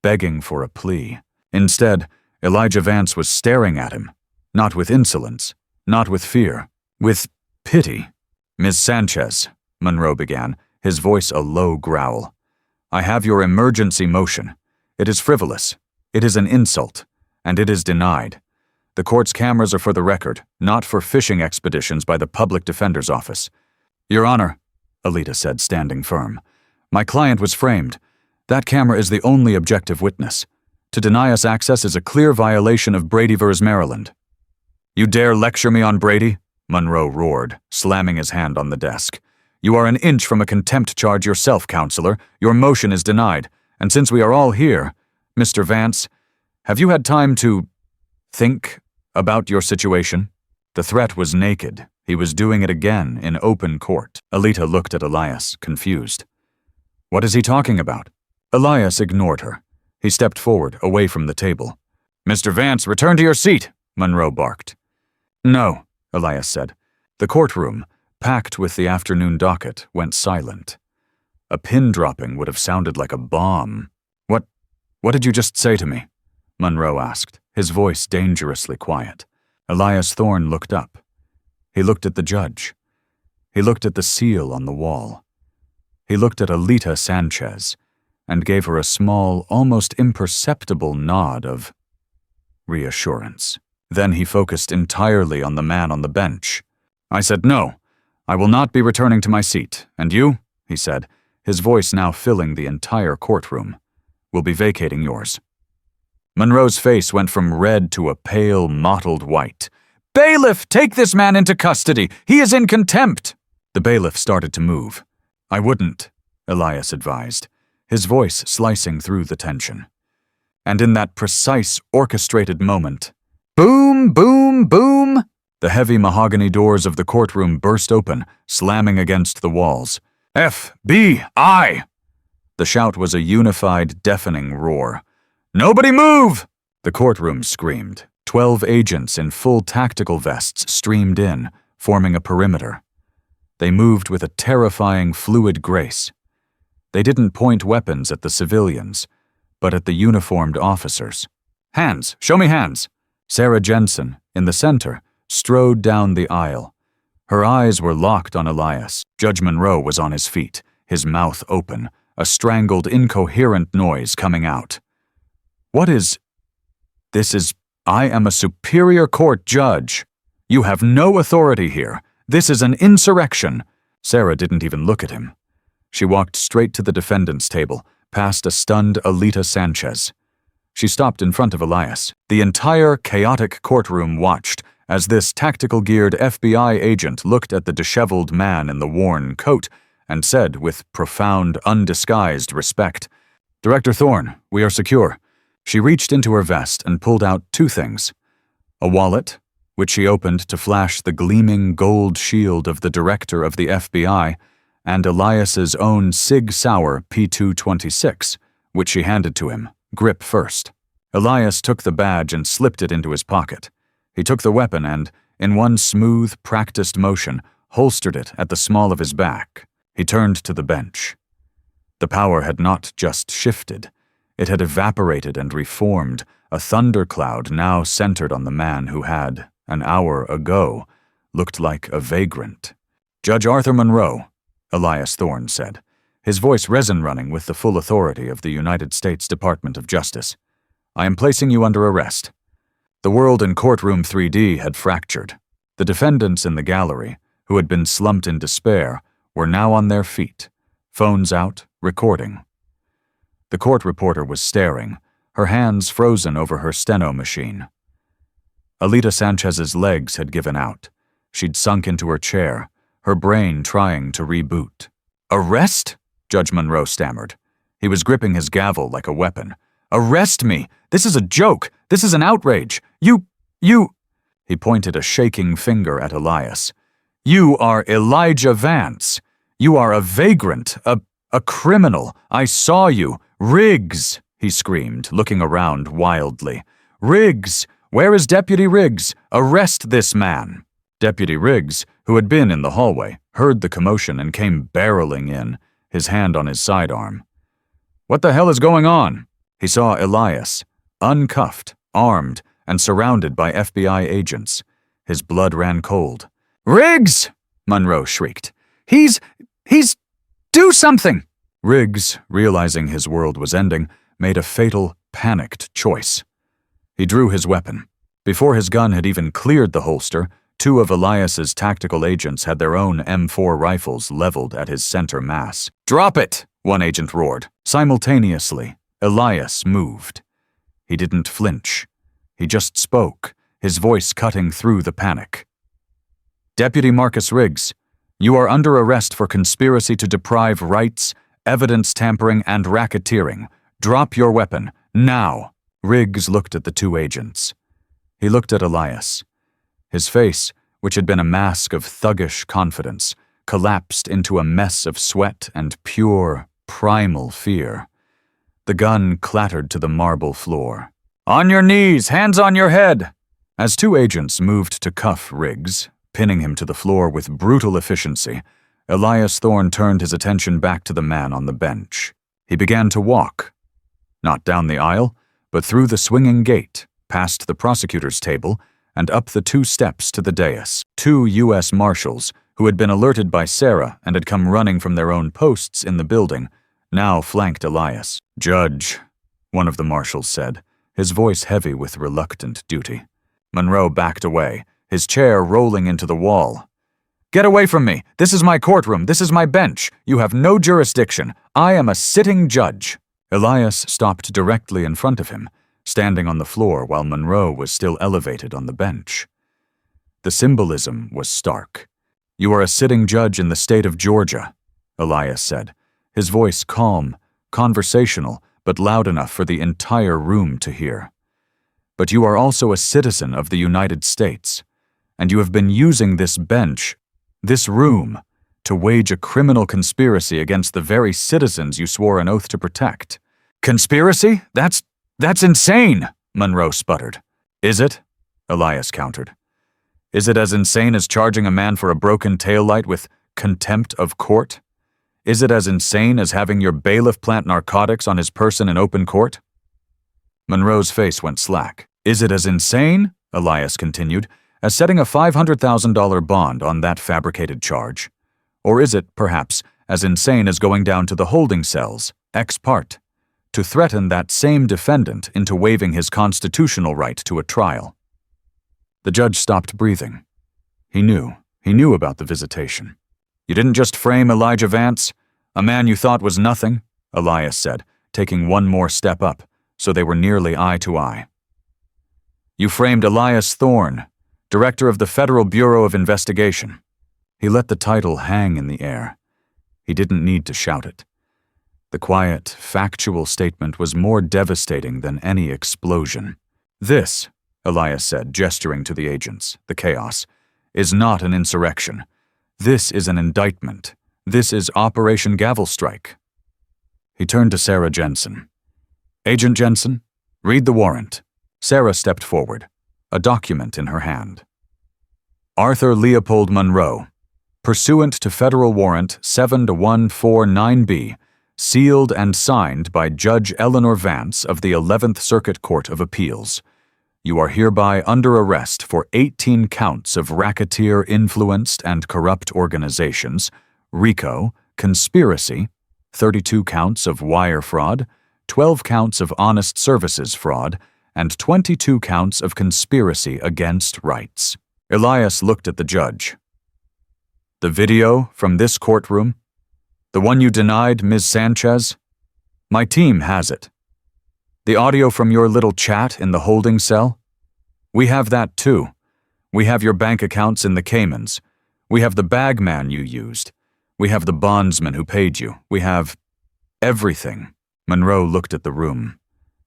[SPEAKER 1] begging for a plea. Instead, Elijah Vance was staring at him, not with insolence, not with fear, with pity. "Ms. Sanchez," Monroe began, his voice a low growl. "I have your emergency motion. It is frivolous. It is an insult, and it is denied. The court's cameras are for the record, not for fishing expeditions by the public defender's office." "Your Honor," Alita said, standing firm, "my client was framed. That camera is the only objective witness. To deny us access is a clear violation of Brady v. Maryland." "You dare lecture me on Brady?" Monroe roared, slamming his hand on the desk. "You are an inch from a contempt charge yourself, counselor. Your motion is denied. And since we are all here, Mr. Vance, have you had time to think about your situation?" The threat was naked. He was doing it again in open court. Alita looked at Elias, confused. "What is he talking about?" Elias ignored her. He stepped forward, away from the table. "Mr. Vance, return to your seat," Monroe barked. "No," Elias said. The courtroom, packed with the afternoon docket, went silent. A pin dropping would have sounded like a bomb. What did you just say to me?" Monroe asked, his voice dangerously quiet. Elias Thorne looked up. He looked at the judge. He looked at the seal on the wall. He looked at Alita Sanchez and gave her a small, almost imperceptible nod of reassurance. Then he focused entirely on the man on the bench. "I said no. I will not be returning to my seat. And you," he said, his voice now filling the entire courtroom, "will be vacating yours." Monroe's face went from red to a pale, mottled white. "Bailiff, take this man into custody! He is in contempt!" The bailiff started to move. "I wouldn't," Elias advised, his voice slicing through the tension. And in that precise, orchestrated moment, boom, boom, boom, the heavy mahogany doors of the courtroom burst open, slamming against the walls. "FBI!" The shout was a unified, deafening roar. "Nobody move!" The courtroom screamed. 12 agents in full tactical vests streamed in, forming a perimeter. They moved with a terrifying, fluid grace. They didn't point weapons at the civilians, but at the uniformed officers. "Hands! Show me hands!" Sarah Jensen, in the center, strode down the aisle. Her eyes were locked on Elias. Judge Monroe was on his feet, his mouth open, a strangled, incoherent noise coming out. I am a superior court judge. You have no authority here. This is an insurrection." Sarah didn't even look at him. She walked straight to the defendant's table, past a stunned Alita Sanchez. She stopped in front of Elias. The entire chaotic courtroom watched as this tactical-geared FBI agent looked at the disheveled man in the worn coat and said with profound, undisguised respect, "Director Thorne, we are secure." She reached into her vest and pulled out 2 things. A wallet, which she opened to flash the gleaming gold shield of the director of the FBI, and Elias's own Sig Sauer P226, which she handed to him, grip first. Elias took the badge and slipped it into his pocket. He took the weapon and, in one smooth, practiced motion, holstered it at the small of his back. He turned to the bench. The power had not just shifted. It had evaporated and reformed, a thundercloud now centered on the man who had, an hour ago, looked like a vagrant. "Judge Arthur Monroe," Elias Thorne said, his voice resin-running with the full authority of the United States Department of Justice. "I am placing you under arrest." The world in courtroom 3D had fractured. The defendants in the gallery, who had been slumped in despair, were now on their feet, phones out, recording. The court reporter was staring, her hands frozen over her steno machine. Alita Sanchez's legs had given out. She'd sunk into her chair, her brain trying to reboot. "Arrest?" Judge Monroe stammered. He was gripping his gavel like a weapon. "Arrest me! This is a joke! This is an outrage! You... He pointed a shaking finger at Elias. "You are Elijah Vance. You are a vagrant, a criminal. I saw you. Riggs!" he screamed, looking around wildly. "Riggs! Where is Deputy Riggs? Arrest this man!" Deputy Riggs, who had been in the hallway, heard the commotion and came barreling in, his hand on his sidearm. "What the hell is going on?" He saw Elias, uncuffed, armed, and surrounded by FBI agents. His blood ran cold. "Riggs!" Monroe shrieked. He's... do something!" Riggs, realizing his world was ending, made a fatal, panicked choice. He drew his weapon. Before his gun had even cleared the holster, two of Elias's tactical agents had their own M4 rifles leveled at his center mass. "Drop it!" one agent roared. Simultaneously, Elias moved. He didn't flinch. He just spoke, his voice cutting through the panic. "Deputy Marcus Riggs, you are under arrest for conspiracy to deprive rights, evidence tampering, and racketeering. Drop your weapon, now!" Riggs looked at the two agents. He looked at Elias. His face, which had been a mask of thuggish confidence, collapsed into a mess of sweat and pure, primal fear. The gun clattered to the marble floor. "On your knees, hands on your head!" As two agents moved to cuff Riggs, pinning him to the floor with brutal efficiency, Elias Thorne turned his attention back to the man on the bench. He began to walk. Not down the aisle, but through the swinging gate, past the prosecutor's table, and up the 2 steps to the dais. 2 U.S. Marshals, who had been alerted by Sarah and had come running from their own posts in the building, now flanked Elias. "Judge," one of the marshals said, his voice heavy with reluctant duty. Monroe backed away, his chair rolling into the wall. "Get away from me! This is my courtroom! This is my bench! You have no jurisdiction! I am a sitting judge!" Elias stopped directly in front of him, standing on the floor while Monroe was still elevated on the bench. The symbolism was stark. "You are a sitting judge in the state of Georgia," Elias said, his voice calm, conversational, but loud enough for the entire room to hear. "But you are also a citizen of the United States, and you have been using this bench, this room, to wage a criminal conspiracy against the very citizens you swore an oath to protect." "Conspiracy? That's insane!" Monroe sputtered. "Is it?" Elias countered. "Is it as insane as charging a man for a broken taillight with contempt of court? Is it as insane as having your bailiff plant narcotics on his person in open court?" Monroe's face went slack. "Is it as insane," Elias continued, "as setting a $500,000 bond on that fabricated charge? Or is it, perhaps, as insane as going down to the holding cells, ex parte, to threaten that same defendant into waiving his constitutional right to a trial?" The judge stopped breathing. He knew about the visitation. "You didn't just frame Elijah Vance, a man you thought was nothing," Elias said, taking one more step up, so they were nearly eye to eye. "You framed Elias Thorne, director of the Federal Bureau of Investigation." He let the title hang in the air. He didn't need to shout it. The quiet, factual statement was more devastating than any explosion. "This," Elias said, gesturing to the agents, the chaos, "is not an insurrection. This is an indictment. This is Operation Gavel Strike." He turned to Sarah Jensen. "Agent Jensen, read the warrant." Sarah stepped forward, a document in her hand. "Arthur Leopold Monroe, pursuant to Federal Warrant 7-149B, sealed and signed by Judge Eleanor Vance of the 11th Circuit Court of Appeals. You are hereby under arrest for 18 counts of racketeer-influenced and corrupt organizations, RICO, conspiracy, 32 counts of wire fraud, 12 counts of honest services fraud, and 22 counts of conspiracy against rights." Elias looked at the judge. The video from this courtroom? The one you denied, Ms. Sanchez? My team has it. The audio from your little chat in the holding cell? We have that too. We have your bank accounts in the Caymans. We have the bagman you used. We have the bondsman who paid you. We have everything. Monroe looked at the room,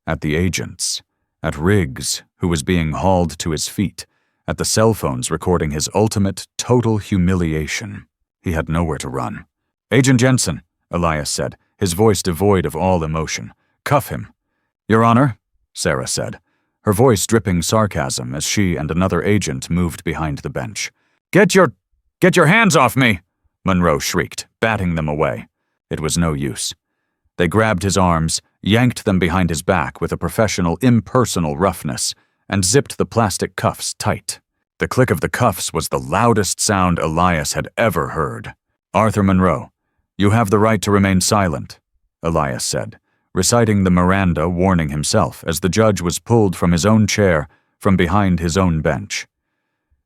[SPEAKER 1] at the agents, at Riggs, who was being hauled to his feet, at the cell phones recording his ultimate, total humiliation. He had nowhere to run. Agent Jensen, Elias said, his voice devoid of all emotion. Cuff him. Your Honor, Sarah said, her voice dripping sarcasm as she and another agent moved behind the bench. Get your hands off me! Monroe shrieked, batting them away. It was no use. They grabbed his arms, yanked them behind his back with a professional, impersonal roughness, and zipped the plastic cuffs tight. The click of the cuffs was the loudest sound Elias had ever heard. Arthur Monroe, you have the right to remain silent, Elias said, reciting the Miranda warning himself as the judge was pulled from his own chair from behind his own bench.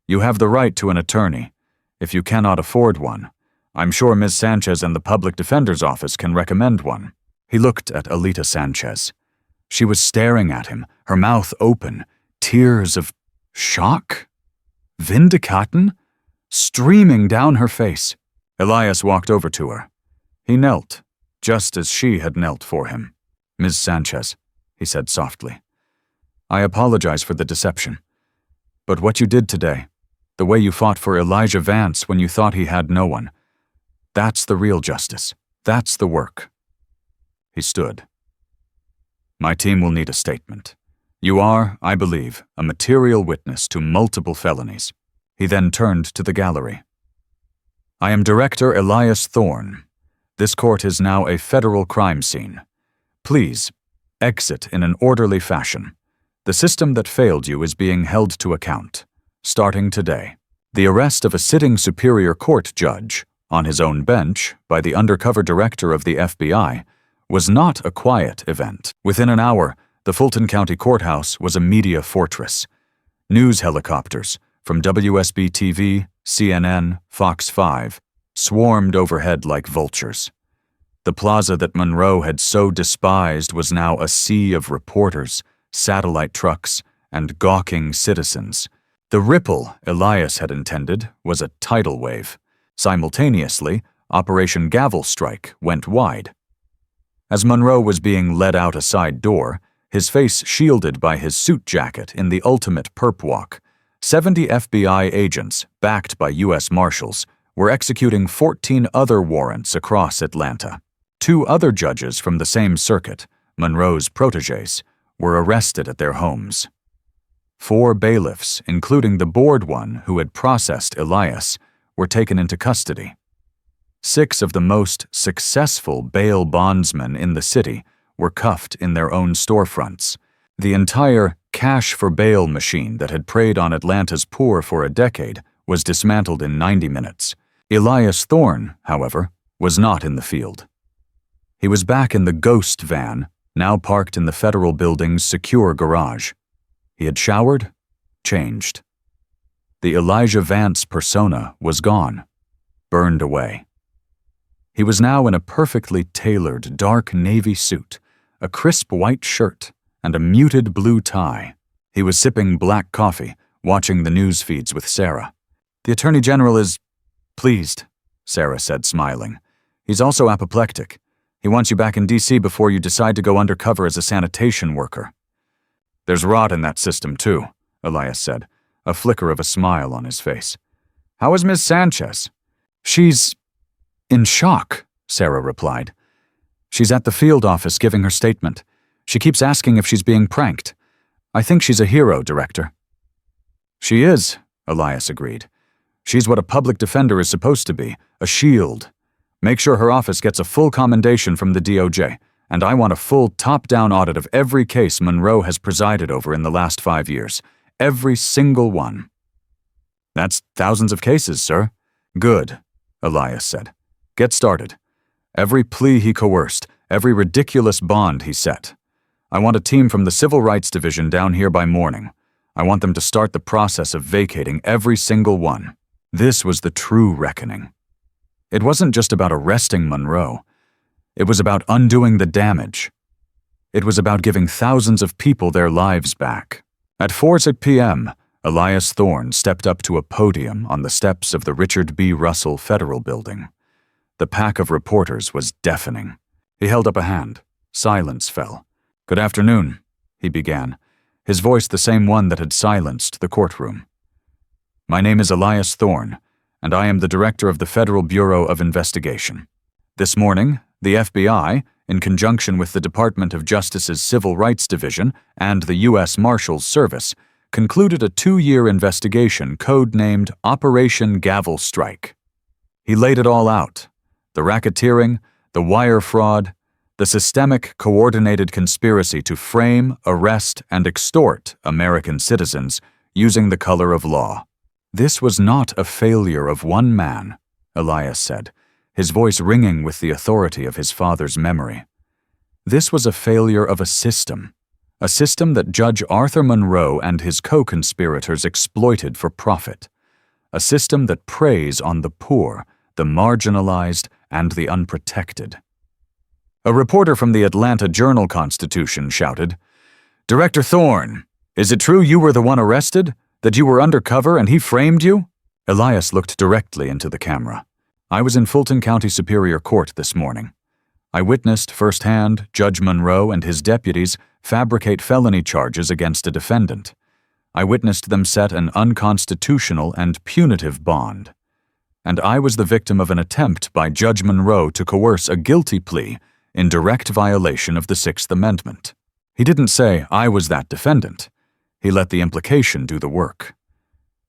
[SPEAKER 1] You have the right to an attorney. If you cannot afford one, I'm sure Ms. Sanchez and the public defender's office can recommend one. He looked at Alita Sanchez. She was staring at him, her mouth open, tears of shock? Vindicaten? Streaming down her face. Elias walked over to her. He knelt, just as she had knelt for him. Ms. Sanchez, he said softly, I apologize for the deception. But what you did today, the way you fought for Elijah Vance when you thought he had no one, that's the real justice. That's the work. He stood. My team will need a statement. You are, I believe, a material witness to multiple felonies. He then turned to the gallery. I am Director Elias Thorne. This court is now a federal crime scene. Please, exit in an orderly fashion. The system that failed you is being held to account, starting today. The arrest of a sitting Superior Court judge, on his own bench, by the undercover director of the FBI, was not a quiet event. Within an hour, the Fulton County Courthouse was a media fortress. News helicopters from WSB-TV, CNN, Fox 5 swarmed overhead like vultures. The plaza that Monroe had so despised was now a sea of reporters, satellite trucks, and gawking citizens. The ripple Elias had intended was a tidal wave. Simultaneously, Operation Gavel Strike went wide. As Monroe was being led out a side door, his face shielded by his suit jacket in the ultimate perp walk, 70 FBI agents, backed by U.S. Marshals, were executing 14 other warrants across Atlanta. 2 other judges from the same circuit, Monroe's protégés, were arrested at their homes. 4 bailiffs, including the bored one who had processed Elias, were taken into custody. 6 of the most successful bail bondsmen in the city were cuffed in their own storefronts. The entire cash-for-bail machine that had preyed on Atlanta's poor for a decade was dismantled in 90 minutes. Elias Thorne, however, was not in the field. He was back in the ghost van, now parked in the federal building's secure garage. He had showered, changed. The Elijah Vance persona was gone, burned away. He was now in a perfectly tailored dark navy suit, a crisp white shirt, and a muted blue tie. He was sipping black coffee, watching the news feeds with Sarah. The Attorney General is pleased, Sarah said, smiling. He's also apoplectic. He wants you back in D.C. before you decide to go undercover as a sanitation worker. There's rot in that system, too, Elias said, a flicker of a smile on his face. How is Miss Sanchez? She's in shock, Sarah replied. She's at the field office giving her statement. She keeps asking if she's being pranked. I think she's a hero, Director. She is, Elias agreed. She's what a public defender is supposed to be, a shield. Make sure her office gets a full commendation from the DOJ, and I want a full top-down audit of every case Monroe has presided over in the last 5 years. Every single one. That's thousands of cases, sir. Good, Elias said. Get started. Every plea he coerced, every ridiculous bond he set. I want a team from the Civil Rights Division down here by morning. I want them to start the process of vacating every single one. This was the true reckoning. It wasn't just about arresting Monroe. It was about undoing the damage. It was about giving thousands of people their lives back. At 4:06 p.m., Elias Thorne stepped up to a podium on the steps of the Richard B. Russell Federal Building. The pack of reporters was deafening. He held up a hand. Silence fell. "Good afternoon," he began, his voice the same one that had silenced the courtroom. "My name is Elias Thorne, and I am the director of the Federal Bureau of Investigation. This morning, the FBI, in conjunction with the Department of Justice's Civil Rights Division and the U.S. Marshals Service, concluded a 2-year investigation code-named Operation Gavel Strike." He laid it all out: the racketeering, the wire fraud, the systemic, coordinated conspiracy to frame, arrest, and extort American citizens using the color of law. "This was not a failure of one man," Elias said, his voice ringing with the authority of his father's memory. "This was a failure of a system that Judge Arthur Monroe and his co-conspirators exploited for profit, a system that preys on the poor, the marginalized, and the unprotected." A reporter from the Atlanta Journal-Constitution shouted, "Director Thorne, is it true you were the one arrested? That you were undercover and he framed you?" Elias looked directly into the camera. "I was in Fulton County Superior Court this morning. I witnessed firsthand Judge Monroe and his deputies fabricate felony charges against a defendant. I witnessed them set an unconstitutional and punitive bond. And I was the victim of an attempt by Judge Monroe to coerce a guilty plea in direct violation of the Sixth Amendment. He didn't say I was that defendant. He let the implication do the work.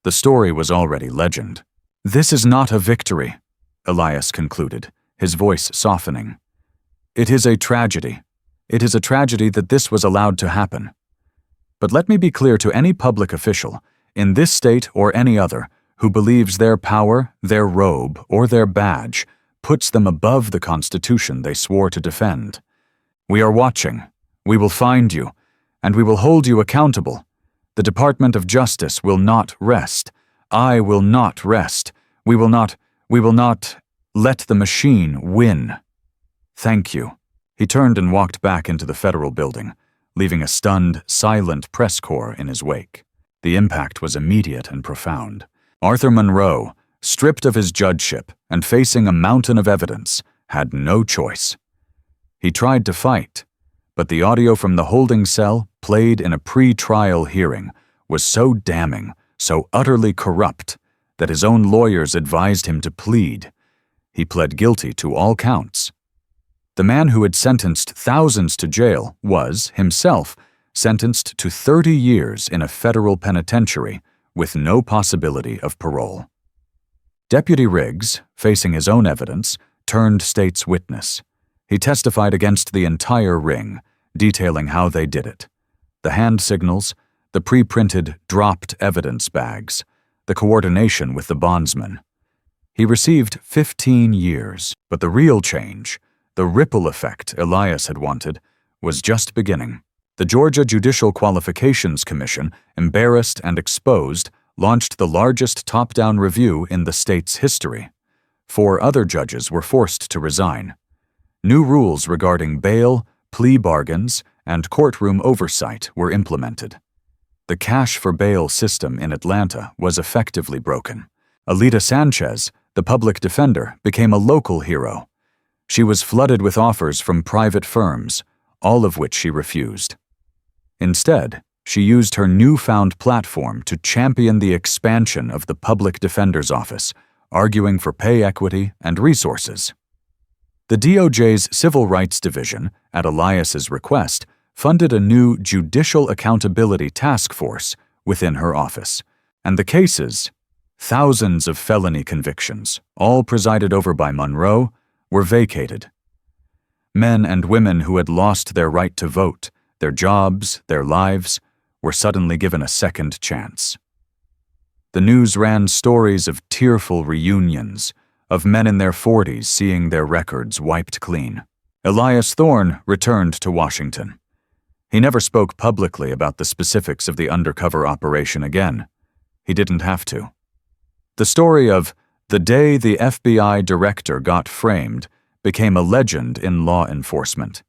[SPEAKER 1] The story was already legend. This is not a victory," Elias concluded, his voice softening. "It is a tragedy. It is a tragedy that this was allowed to happen. But let me be clear to any public official, in this state or any other, who believes their power, their robe, or their badge puts them above the Constitution they swore to defend. We are watching. We will find you, and we will hold you accountable. The Department of Justice will not rest. I will not rest. We will not let the machine win. Thank you." He turned and walked back into the federal building, leaving a stunned, silent press corps in his wake. The impact was immediate and profound. Arthur Monroe, stripped of his judgeship and facing a mountain of evidence, had no choice. He tried to fight, but the audio from the holding cell, played in a pre-trial hearing, was so damning, so utterly corrupt, that his own lawyers advised him to plead. He pled guilty to all counts. The man who had sentenced thousands to jail was, himself, sentenced to 30 years in a federal penitentiary with no possibility of parole. Deputy Riggs, facing his own evidence, turned state's witness. He testified against the entire ring, detailing how they did it: the hand signals, the pre-printed dropped evidence bags, the coordination with the bondsman. He received 15 years, but the real change, the ripple effect Elias had wanted, was just beginning. The Georgia Judicial Qualifications Commission, embarrassed and exposed, launched the largest top-down review in the state's history. 4 other judges were forced to resign. New rules regarding bail, plea bargains, and courtroom oversight were implemented. The cash-for-bail system in Atlanta was effectively broken. Alita Sanchez, the public defender, became a local hero. She was flooded with offers from private firms, all of which she refused. Instead, she used her newfound platform to champion the expansion of the public defender's office, arguing for pay equity and resources. The DOJ's Civil Rights Division, at Elias's request, funded a new Judicial Accountability Task Force within her office, and the cases, thousands of felony convictions, all presided over by Monroe, were vacated. Men and women who had lost their right to vote, their jobs, their lives, were suddenly given a second chance. The news ran stories of tearful reunions, of men in their 40s seeing their records wiped clean. Elias Thorne returned to Washington. He never spoke publicly about the specifics of the undercover operation again. He didn't have to. The story of The day the FBI director got framed became a legend in law enforcement.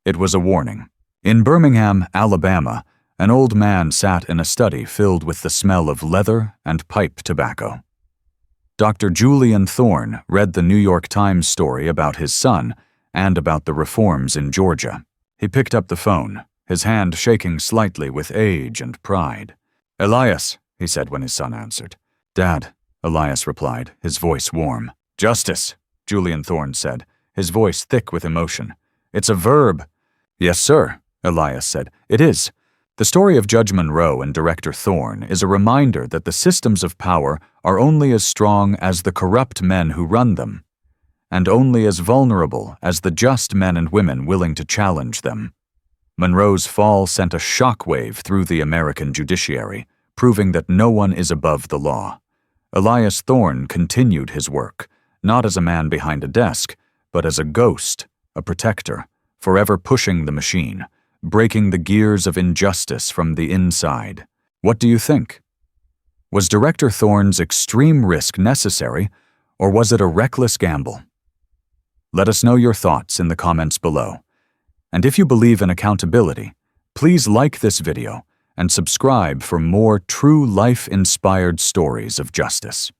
[SPEAKER 1] It was a warning. In Birmingham, Alabama, an old man sat in a study filled with the smell of leather and pipe tobacco. Dr. Julian Thorne read the New York Times story about his son and about the reforms in Georgia. He picked up the phone, his hand shaking slightly with age and pride. "Elias," he said when his son answered. "Dad," Elias replied, his voice warm. "Justice," Julian Thorne said, his voice thick with emotion. "It's a verb." "Yes, sir," Elias said. "It is." The story of Judge Monroe and Director Thorne is a reminder that the systems of power are only as strong as the corrupt men who run them, and only as vulnerable as the just men and women willing to challenge them. Monroe's fall sent a shockwave through the American judiciary, proving that no one is above the law. Elias Thorne continued his work, not as a man behind a desk, but as a ghost, a protector, forever pushing the machine, breaking the gears of injustice from the inside. What do you think? Was Director Thorne's extreme risk necessary, or was it a reckless gamble? Let us know your thoughts in the comments below. And if you believe in accountability, please like this video and subscribe for more true life-inspired stories of justice.